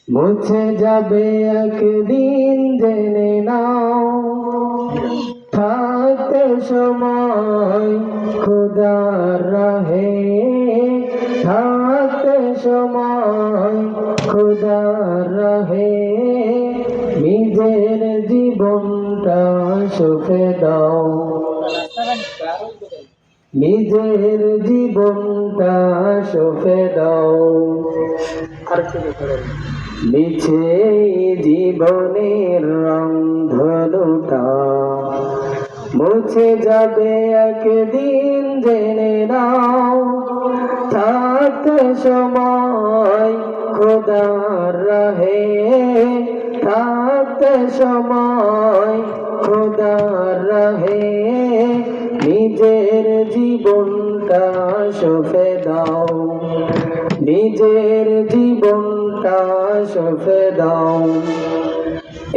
মুছে যাবে একদিন জেনে নাও, থাকতে সময় খোদার রাহে, থাকতে সময় খোদার রাহে, নিজের জীবনটা সঁপে দাও, নিজের জীবনটা সঁপে দাও। মিছে জীবনের রংধনুটা মুছে যাবে একদিন জেনে নাও, থাকতে সময় খোদার রাহে, থাকতে সময় খোদার রাহে, নিজের জীবনটা সঁপে দাও, নিজের জীবনটা সঁপে দাও।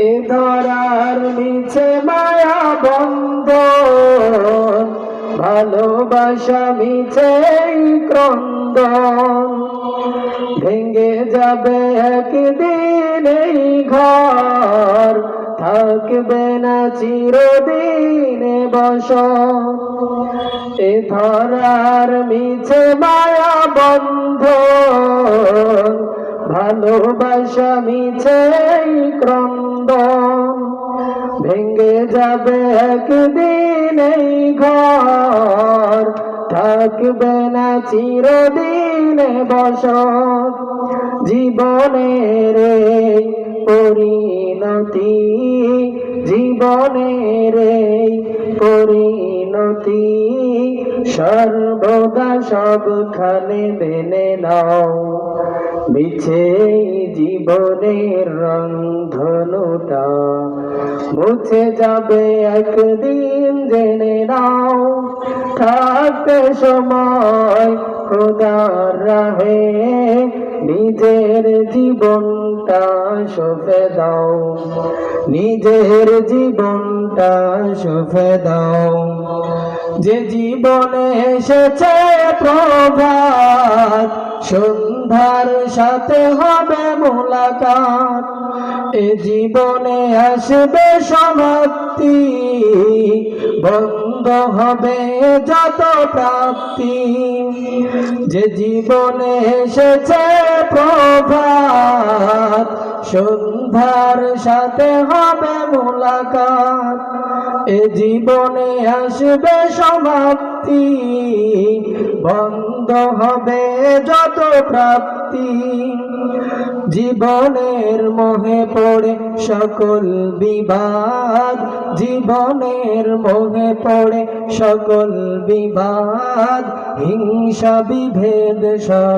এ ধরার মিছে মায়া বন্ধন, ভালোবাসা মিছে ক্রন্দন, ভেঙে যাবে একদিন এই ঘর, থাকবে না চিরদিন বসত। এ ধরার মিছে মায়া বন্ধন, ভালোবাসা মিছে ক্রন্দন, ভেঙে যাবে একদিন এই ঘর, থাকবে না চিরদিন বসত। জীবনের এই পরিণতি, জীবনের এই পরিণতি, সর্বদা সবখানে মেনে নাও। মিছে জীবনের রংধনুটা মুছে যাবে একদিন জেনে নাও, থাকতে সময় খোদার রাহে, নিজের জীবনটা সঁপে দাও, নিজের জীবনটা সঁপে দাও। যে জীবনে এসেছে প্রভাত, সন্ধ্যার সাথে হবে মোলাকাত, এ জীবনে আসবে সমাপ্তি, বন্ধ হবে যত প্রাপ্তি। যে জীবনে এসেছে প্রভাত, সন্ধ্যার সাথে হবে মোলাকাত, এ জীবনে আসবে সমাপ্তি, বন্ধ হবে যত প্রাপ্তি। জীবনের মোহে পড়ে সকল বিবাদ, জীবনের মোহে পড়ে সকল বিবাদ, হিংসা বিভেদ সব